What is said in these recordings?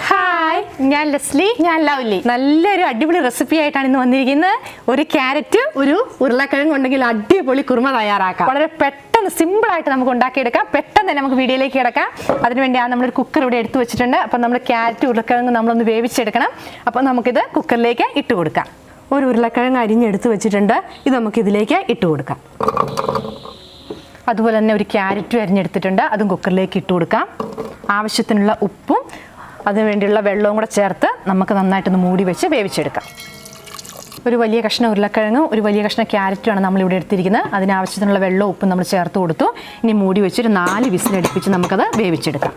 Hi, ഞാൻ Leslie. ഞാൻ lovely. നല്ലൊരു അടിപൊളി റെസിപ്പി ആയിട്ടാണ് ഇന്ന് വന്നിരിക്കുന്നത്. ഒരു ക്യാരറ്റ്, ഒരു ഉരുളക്കിഴങ്ങ് ഉണ്ടെങ്കിൽ അടിപൊളി കുറുമ തയ്യാറാക്കാം. വളരെ പെട്ടെന്ന് സിമ്പിളായിട്ട് നമുക്ക് ഉണ്ടാക്കിയെടുക്കാം. പെട്ടെന്ന് തന്നെ നമുക്ക് വീഡിയോയിലേക്ക് കിടക്കാം. അതിനുവേണ്ടിയാണ് നമ്മളൊരു കുക്കർ ഇവിടെ എടുത്തു വെച്ചിട്ടുണ്ട്. അപ്പം നമ്മൾ ക്യാരറ്റ്, ഉരുളക്കിഴങ്ങ് നമ്മളൊന്ന് വേവിച്ചെടുക്കണം. അപ്പം നമുക്കിത് കുക്കറിലേക്ക് ഇട്ട് കൊടുക്കാം. ഒരു ഉരുളക്കിഴങ്ങ് അരിഞ്ഞെടുത്ത് വെച്ചിട്ടുണ്ട്. ഇത് നമുക്കിതിലേക്ക് ഇട്ട് കൊടുക്കാം. അതുപോലെ തന്നെ ഒരു ക്യാരറ്റും അരിഞ്ഞെടുത്തിട്ടുണ്ട്. അതും കുക്കറിലേക്ക് ഇട്ട് കൊടുക്കാം. ആവശ്യത്തിനുള്ള ഉപ്പും അതിനുവേണ്ടിയുള്ള വെള്ളവും കൂടെ ചേർത്ത് നമുക്ക് നന്നായിട്ടൊന്ന് മൂടി വെച്ച് വേവിച്ചെടുക്കാം. ഒരു വലിയ കഷ്ണം ഉരുളക്കിഴങ്ങും ഒരു വലിയ കഷ്ണം ക്യാരറ്റുമാണ് നമ്മളിവിടെ എടുത്തിരിക്കുന്നത്. അതിനാവശ്യത്തിനുള്ള വെള്ളവും ഉപ്പും നമ്മൾ ചേർത്ത് കൊടുത്തു. ഇനി മൂടി വെച്ചൊരു 4 വിസിലടുപ്പിച്ച് നമുക്കത് വേവിച്ചെടുക്കാം.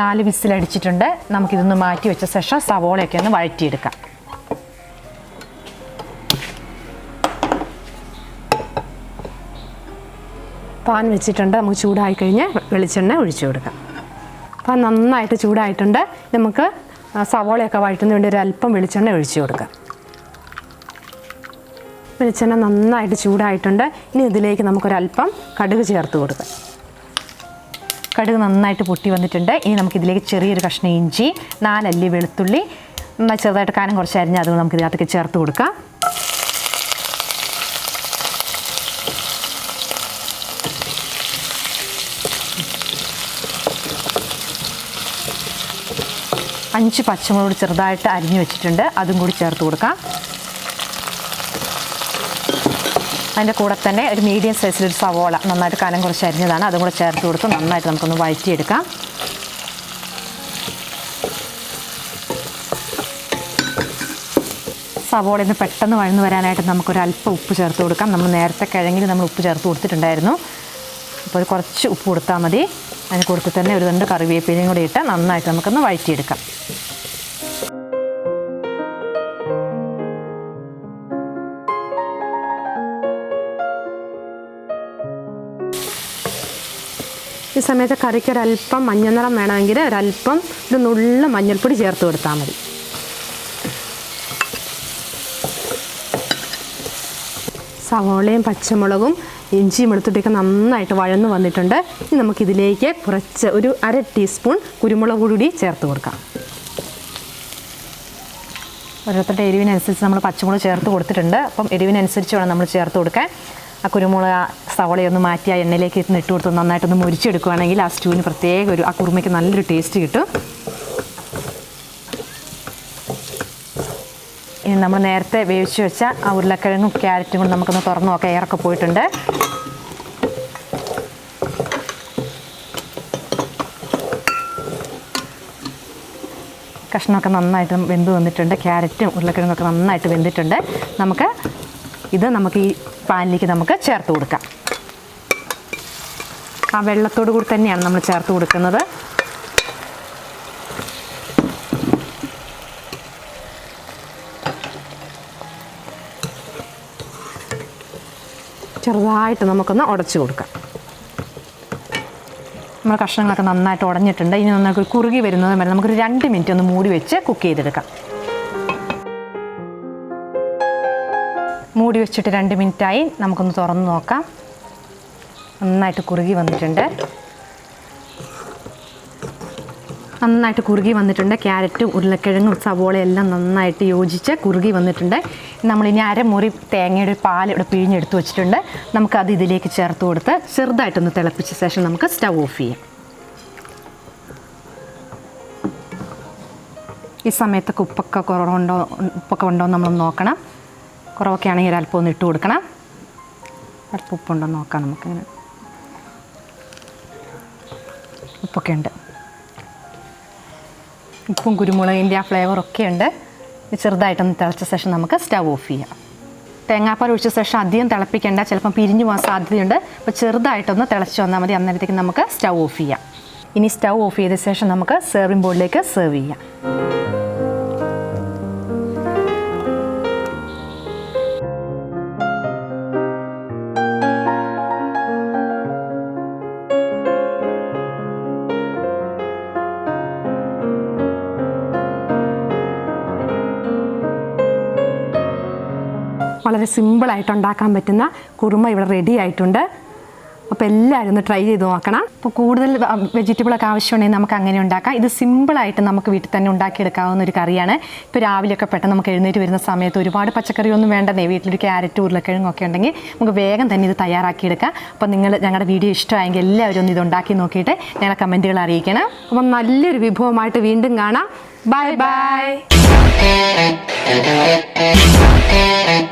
നാല് വിസിലടിച്ചിട്ടുണ്ട്. നമുക്കിതൊന്ന് മാറ്റി വെച്ച ശേഷം സവോളയൊക്കെ ഒന്ന് വഴറ്റിയെടുക്കാം. പാൻ വെച്ചിട്ടുണ്ട്. നമുക്ക് ചൂടായി കഴിഞ്ഞ് വെളിച്ചെണ്ണ ഒഴിച്ചു കൊടുക്കാം. പാൻ നന്നായിട്ട് ചൂടായിട്ടുണ്ട്. നമുക്ക് സവോളയൊക്കെ വഴറ്റുന്നതിന് വേണ്ടി ഒരു അല്പം വെളിച്ചെണ്ണ ഒഴിച്ചു കൊടുക്കാം. വെളിച്ചെണ്ണ നന്നായിട്ട് ചൂടായിട്ടുണ്ട്. ഇനി ഇതിലേക്ക് നമുക്കൊരല്പം കടുക് ചേർത്ത് കൊടുക്കാം. കടുക് നന്നായിട്ട് പൊട്ടി വന്നിട്ടുണ്ട്. ഇനി നമുക്കിതിലേക്ക് ചെറിയൊരു കഷ്ണം ഇഞ്ചി, 4 അല്ലി വെളുത്തുള്ളി നന്നായി ചെറുതായിട്ട് കാനം കുറച്ച് അരിഞ്ഞ് അത് നമുക്ക് ഇതിനകത്തേക്ക് ചേർത്ത് കൊടുക്കാം. അഞ്ച് പച്ചമുളക് ചെറുതായിട്ട് അരിഞ്ഞു വെച്ചിട്ടുണ്ട്. അതും കൂടി ചേർത്ത് കൊടുക്കാം. അതിൻ്റെ കൂടെ തന്നെ ഒരു മീഡിയം സൈസിലൊരു സവോള നന്നായിട്ട് കനം കുറച്ച് അരിഞ്ഞതാണ്. അതും കൂടെ ചേർത്ത് കൊടുത്ത് നന്നായിട്ട് നമുക്കൊന്ന് വഴറ്റിയെടുക്കാം. സവോളയിൽ നിന്ന് പെട്ടെന്ന് വഴന്ന് വരാനായിട്ട് നമുക്കൊരല്പം ഉപ്പ് ചേർത്ത് കൊടുക്കാം. നമ്മൾ നേരത്തെ കിഴങ്ങിൽ നമ്മൾ ഉപ്പ് ചേർത്ത് കൊടുത്തിട്ടുണ്ടായിരുന്നു. അപ്പോൾ കുറച്ച് ഉപ്പ് കൊടുത്താൽ മതി. അതിന് കൊടുത്ത് തന്നെ ഒരു 2 കറിവേപ്പിലയും കൂടി ഇട്ട് നന്നായിട്ട് നമുക്കൊന്ന് വഴറ്റിയെടുക്കാം. ഈ സമയത്ത് കറിക്ക് ഒരല്പം മഞ്ഞൾ നിറം വേണമെങ്കിൽ ഒരല്പം ഒരു നുള്ള മഞ്ഞൾപ്പൊടി ചേർത്ത് കൊടുത്താൽ മതി. സവോളയും പച്ചമുളകും ഇഞ്ചിയും വെളുത്തുള്ളിയൊക്കെ നന്നായിട്ട് വഴന്ന് വന്നിട്ടുണ്ട്. ഇനി നമുക്കിതിലേക്ക് കുറച്ച് ഒരു 1/2 ടീസ്പൂൺ കുരുമുളക് കൂടി ചേർത്ത് കൊടുക്കാം. ഓരോരുത്തരുടെ എരിവിനനുസരിച്ച് നമ്മൾ പച്ചമുളക് ചേർത്ത് കൊടുത്തിട്ടുണ്ട്. അപ്പം എരിവിനനുസരിച്ച് വേണം നമ്മൾ ചേർത്ത് കൊടുക്കാൻ. ആ കുരുമുളക് സവോളയൊന്ന് മാറ്റി ആ എണ്ണയിലേക്ക് ഇട്ട് കൊടുത്ത് നന്നായിട്ടൊന്ന് മുരിച്ചെടുക്കുകയാണെങ്കിൽ ആ സ്റ്റൂവിന് പ്രത്യേക ആ കുറുമയ്ക്ക് നല്ലൊരു ടേസ്റ്റ് കിട്ടും. ഇനി നമ്മൾ നേരത്തെ വേവിച്ച് വെച്ച ആ ഉരുളക്കിഴങ്ങും ക്യാരറ്റും കൂടി നമുക്കൊന്ന് തുറന്ന് നോക്കാം. എയറൊക്കെ പോയിട്ടുണ്ട്. കഷ്ണമൊക്കെ നന്നായിട്ട് വെന്ത് വന്നിട്ടുണ്ട്. ക്യാരറ്റും ഉരുളക്കിഴങ്ങൊക്കെ നന്നായിട്ട് വെന്തിട്ടുണ്ട്. നമുക്ക് ഈ പാനിലേക്ക് നമുക്ക് ചേർത്ത് കൊടുക്കാം. ആ വെള്ളത്തോടു കൂടി തന്നെയാണ് നമ്മൾ ചേർത്ത് കൊടുക്കുന്നത്. ചെറുതായിട്ട് നമുക്കൊന്ന് ഉടച്ചു കൊടുക്കാം. നമ്മൾ കഷ്ണങ്ങളൊക്കെ നന്നായിട്ട് ഉടഞ്ഞിട്ടുണ്ട്. ഇനി നമുക്ക് കുറുകി വരുന്നത് വരെ നമുക്കൊരു 2 മിനിറ്റ് ഒന്ന് മൂടി വെച്ച് കുക്ക് ചെയ്തെടുക്കാം. മൂടി വെച്ചിട്ട് 2 മിനിറ്റായി. നമുക്കൊന്ന് തുറന്ന് നോക്കാം. നന്നായിട്ട് കുറുകി വന്നിട്ടുണ്ട്. ക്യാരറ്റും ഉരുളക്കിഴങ്ങും സവോളയെല്ലാം നന്നായിട്ട് യോജിച്ച് കുറുകി വന്നിട്ടുണ്ട്. നമ്മളിനി അരമുറി തേങ്ങയുടെ പാൽ ഇവിടെ പിഴിഞ്ഞെടുത്ത് വെച്ചിട്ടുണ്ട്. നമുക്കത് ഇതിലേക്ക് ചേർത്ത് കൊടുത്ത് ചെറുതായിട്ടൊന്ന് തിളപ്പിച്ച ശേഷം നമുക്ക് സ്റ്റൗ ഓഫ് ചെയ്യാം. ഈ സമയത്തൊക്കെ ഉപ്പൊക്കെ ഉണ്ടോ നമ്മളൊന്ന് നോക്കണം. കുറവൊക്കെ ആണെങ്കിൽ ഒരല്പം ഒന്ന് ഇട്ട് കൊടുക്കണം. അല്പം ഉപ്പുണ്ടോ നോക്കാം. നമുക്കിങ്ങനെ ഉപ്പൊക്കെ ഉണ്ട്. ഉപ്പും കുരുമുളകിൻ്റെ ആ ഫ്ലേവറൊക്കെ ഉണ്ട്. ചെറുതായിട്ടൊന്ന് തിളച്ച ശേഷം നമുക്ക് സ്റ്റൗ ഓഫ് ചെയ്യാം. തേങ്ങാപ്പാൽ ഒഴിച്ച ശേഷം അധികം തിളപ്പിക്കേണ്ട, ചിലപ്പം പിരിഞ്ഞു പോകാൻ സാധ്യതയുണ്ട്. അപ്പോൾ ചെറുതായിട്ടൊന്ന് തിളച്ച് വന്നാൽ മതി. അന്നേരത്തേക്ക് നമുക്ക് സ്റ്റൗ ഓഫ് ചെയ്യാം. ഇനി സ്റ്റൗ ഓഫ് ചെയ്ത ശേഷം നമുക്ക് സെർവിംഗ് ബോളിലേക്ക് സെർവ് ചെയ്യാം. വളരെ സിമ്പിളായിട്ട് ഉണ്ടാക്കാൻ പറ്റുന്ന കുറുമ ഇവിടെ റെഡി ആയിട്ടുണ്ട്. അപ്പോൾ എല്ലാവരും ഒന്ന് ട്രൈ ചെയ്ത് നോക്കണം. അപ്പോൾ കൂടുതൽ വെജിറ്റബിളൊക്കെ ആവശ്യമുണ്ടെങ്കിൽ നമുക്ക് അങ്ങനെ ഉണ്ടാക്കാം. ഇത് സിമ്പിളായിട്ട് നമുക്ക് വീട്ടിൽ തന്നെ ഉണ്ടാക്കിയെടുക്കാവുന്ന ഒരു കറിയാണ്. ഇപ്പോൾ രാവിലെയൊക്കെ പെട്ടെന്ന് നമുക്ക് എഴുന്നേറ്റ് വരുന്ന സമയത്ത് ഒരുപാട് പച്ചക്കറിയൊന്നും വേണ്ടതേ, വീട്ടിലൊരു ക്യാരറ്റ് ഉരുളക്കിഴങ്ങൊക്കെ ഉണ്ടെങ്കിൽ നമുക്ക് വേഗം തന്നെ ഇത് തയ്യാറാക്കിയെടുക്കാം. അപ്പോൾ നിങ്ങൾ ഞങ്ങളുടെ വീഡിയോ ഇഷ്ടമായെങ്കിൽ എല്ലാവരും ഒന്ന് ഇത് ഉണ്ടാക്കി നോക്കിയിട്ട് ഞങ്ങളെ കമൻറ്റുകൾ അറിയിക്കണം. അപ്പം നല്ലൊരു വിഭവമായിട്ട് വീണ്ടും കാണാം. Bye bye.